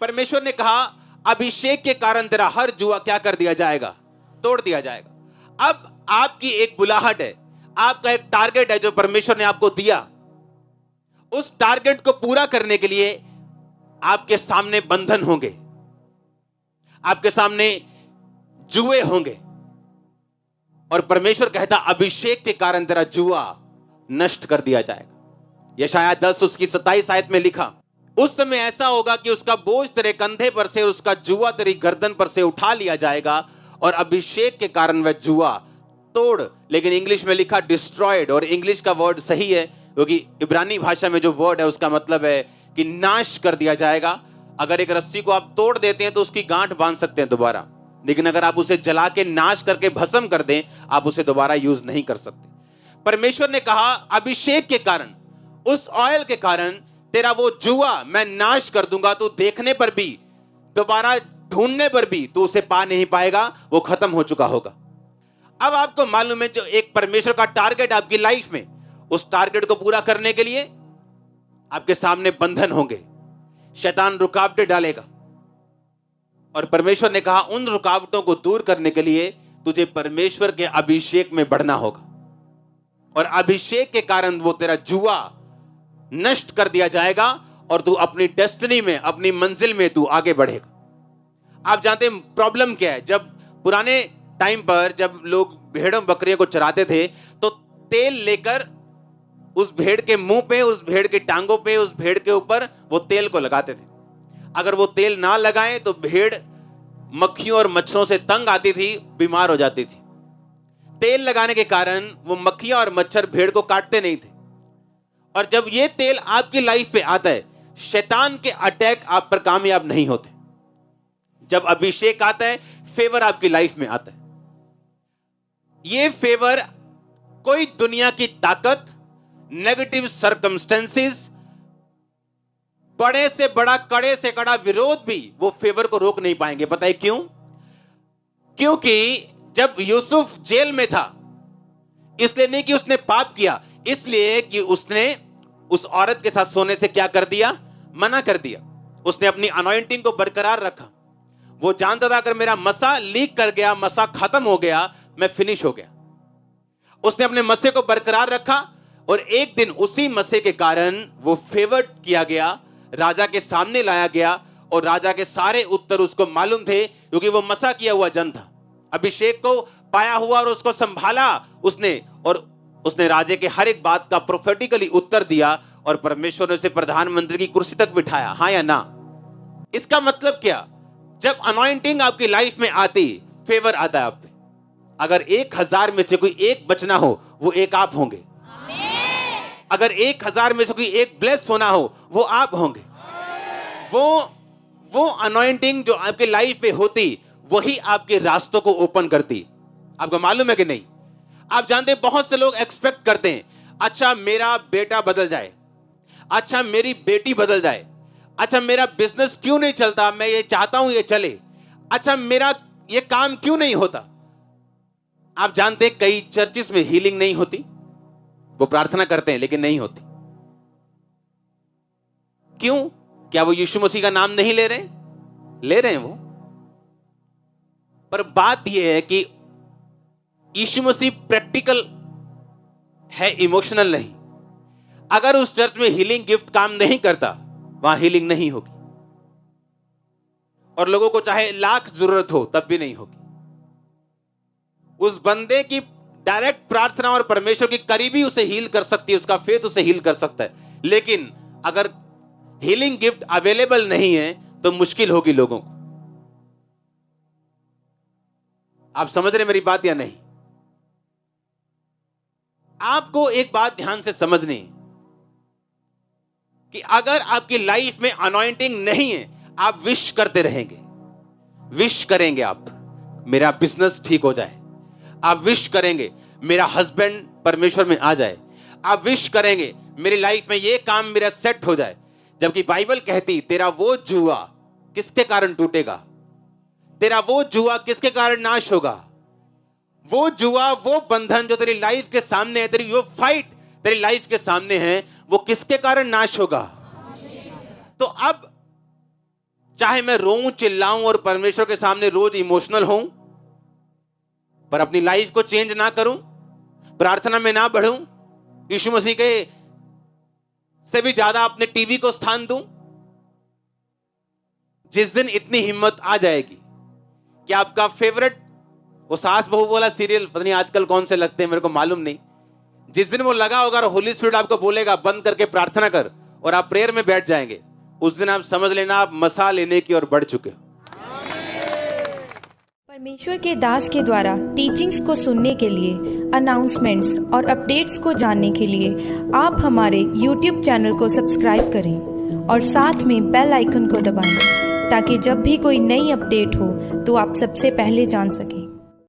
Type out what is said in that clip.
परमेश्वर ने कहा अभिषेक के कारण तेरा हर जुआ क्या कर दिया जाएगा, तोड़ दिया जाएगा। अब आपकी एक बुलाहट है, आपका एक टारगेट है जो परमेश्वर ने आपको दिया। उस टारगेट को पूरा करने के लिए आपके सामने बंधन होंगे, आपके सामने जुए होंगे, और परमेश्वर कहता अभिषेक के कारण तेरा जुआ नष्ट कर दिया जाएगा। यशायाह 10 उसकी 27 आयत में लिखा, उस समय ऐसा होगा कि उसका बोझ तेरे कंधे पर से और उसका जुआ तेरी गर्दन पर से उठा लिया जाएगा, और अभिषेक के कारण वह जुआ तोड़, लेकिन इंग्लिश में लिखा डिस्ट्रॉयड, और इंग्लिश का वर्ड सही है क्योंकि इब्रानी भाषा में जो वर्ड है उसका मतलब है कि नाश कर दिया जाएगा। अगर एक रस्सी को आप तोड़ देते हैं तो उसकी गांठ बांध सकते हैं दोबारा, लेकिन अगर आप उसे जला के नाश करके भस्म कर दें, आप उसे दोबारा यूज नहीं कर सकते। परमेश्वर ने कहा अभिषेक के कारण, उस ऑयल के कारण तेरा वो जुआ मैं नाश कर दूंगा। तू देखने पर भी, दोबारा ढूंढने पर भी तू उसे पा नहीं पाएगा, वो खत्म हो चुका होगा। अब आपको मालूम है जो एक परमेश्वर का टारगेट आपकी लाइफ में, उस टारगेट को पूरा करने के लिए आपके सामने बंधन होंगे, शैतान रुकावटें डालेगा, और परमेश्वर ने कहा उन रुकावटों को दूर करने के लिए तुझे परमेश्वर के अभिषेक में बढ़ना होगा, और अभिषेक के कारण वो तेरा जुआ नष्ट कर दिया जाएगा और तू अपनी डेस्टिनी में, अपनी मंजिल में तू आगे बढ़ेगा। आप जानते हैं प्रॉब्लम क्या है? जब पुराने टाइम पर जब लोग भेड़ों बकरियों को चराते थे तो तेल लेकर उस भेड़ के मुंह पे, उस भेड़ के टांगों पे, उस भेड़ के ऊपर वो तेल को लगाते थे। अगर वो तेल ना लगाएं तो भेड़ मक्खियों और मच्छरों से तंग आती थी, बीमार हो जाती थी। तेल लगाने के कारण वो मक्खियां और मच्छर भेड़ को काटते नहीं थे। और जब ये तेल आपकी लाइफ पे आता है, शैतान के अटैक आप पर कामयाब नहीं होते। जब अभिषेक आता है, फेवर आपकी लाइफ में आता है। ये फेवर कोई दुनिया की ताकत, नेगेटिव सर्कमस्टेंसेस, बड़े से बड़ा, कड़े से कड़ा विरोध भी वो फेवर को रोक नहीं पाएंगे। पता है क्यों? क्योंकि जब यूसुफ जेल में था, इसलिए नहीं कि उसने पाप किया, इसलिए कि उसने उस औरत के साथ सोने से क्या कर दिया? मना कर दिया। उसने अपनी अनॉइंटिंग को बरकरार रखा। वो जानता था अगर मेरा मसा लीक कर गया, मसा खत्म हो गया, मैं फिनिश हो गया। उसने अपने मसे को बरकरार रखा, और एक दिन उसी मसे के कारण वो फेवर्ड किया गया, राजा के सामने लाया गया, और राजा के सारे उत्तर उसको मालूम थे क्योंकि वो मसा किया हुआ जन था। अभिषेक को पाया हुआ और उसको संभाला उसने, और उसने राजे के हर एक बात का प्रोफेटिकली उत्तर दिया, और परमेश्वर ने उसे प्रधानमंत्री की कुर्सी तक बिठाया। हाँ या ना? इसका मतलब क्या? जब अनॉइंटिंग आपकी लाइफ में आती, फेवर आता है आप पे। अगर 1000 में से कोई एक बचना हो, वो एक आप होंगे। अगर 1000 में से कोई एक ब्लेस होना हो, वो आप होंगे। वो अनॉइंटिंग जो आपके लाइफ पे होती, वही आपके रास्तों को ओपन करती। आपको मालूम है कि नहीं? आप जानते हैं बहुत से लोग एक्सपेक्ट करते हैं, अच्छा मेरा बेटा बदल जाए, अच्छा मेरी बेटी बदल जाए, अच्छा मेरा बिजनेस क्यों नहीं चलता, मैं ये चाहता हूं ये चले, अच्छा मेरा ये काम क्यों नहीं होता। आप जानते हैं कई चर्चिस में हीलिंग नहीं होती। वो प्रार्थना करते हैं लेकिन नहीं होती। क्यों? क्या वो यीशु मसीह का नाम नहीं ले रहे? ले रहे हैं वो। पर बात यह है कि यीशु मसीह प्रैक्टिकल है, इमोशनल नहीं। अगर उस चर्च में हीलिंग गिफ्ट काम नहीं करता, वहां हीलिंग नहीं होगी, और लोगों को चाहे लाख जरूरत हो तब भी नहीं होगी। उस बंदे की डायरेक्ट प्रार्थना और परमेश्वर की करीबी उसे हील कर सकती है, उसका फेथ उसे हील कर सकता है। लेकिन अगर हीलिंग गिफ्ट अवेलेबल नहीं है तो मुश्किल होगी लोगों को। आप समझ रहे मेरी बात या नहीं? आपको एक बात ध्यान से समझनी है कि अगर आपकी लाइफ में अनॉइंटिंग नहीं है, आप विश करते रहेंगे, विश करेंगे आप मेरा बिजनेस ठीक हो जाए, आप विश करेंगे मेरा हस्बैंड परमेश्वर में आ जाए, आप विश करेंगे मेरी लाइफ में ये काम मेरा सेट हो जाए। जबकि बाइबल कहती तेरा वो जुआ किसके कारण टूटेगा, तेरा वो जुआ किसके कारण नाश होगा, वो जुआ, वो बंधन जो तेरी लाइफ के सामने है, तेरी वो फाइट तेरी लाइफ के सामने है, वो किसके कारण नाश होगा। तो अब चाहे मैं रोऊं, चिल्लाऊं और परमेश्वर के सामने रोज इमोशनल हूं, पर अपनी लाइफ को चेंज ना करूं, प्रार्थना में ना बढ़ूं, यीशु मसीह के से भी ज्यादा अपने टीवी को स्थान दूं, जिस दिन इतनी हिम्मत आ जाएगी कि आपका फेवरेट वो सास बहू वाला सीरियल, पता नहीं आजकल कौन से लगते हैं मेरे को मालूम नहीं, जिस दिन वो लगा होगा और होली स्पिरिट आपको बोलेगा बंद करके प्रार्थना कर, और आप प्रेयर में बैठ जाएंगे, उस दिन आप समझ लेना आप मसा लेने की ओर बढ़ चुके हो। परमेश्वर के दास के द्वारा टीचिंग्स को सुनने के लिए, अनाउंसमेंट्स और अपडेट्स को जानने के लिए आप हमारे YouTube चैनल को सब्सक्राइब करें और साथ में बेल आइकन को दबाएं, ताकि जब भी कोई नई अपडेट हो तो आप सबसे पहले जान सकें।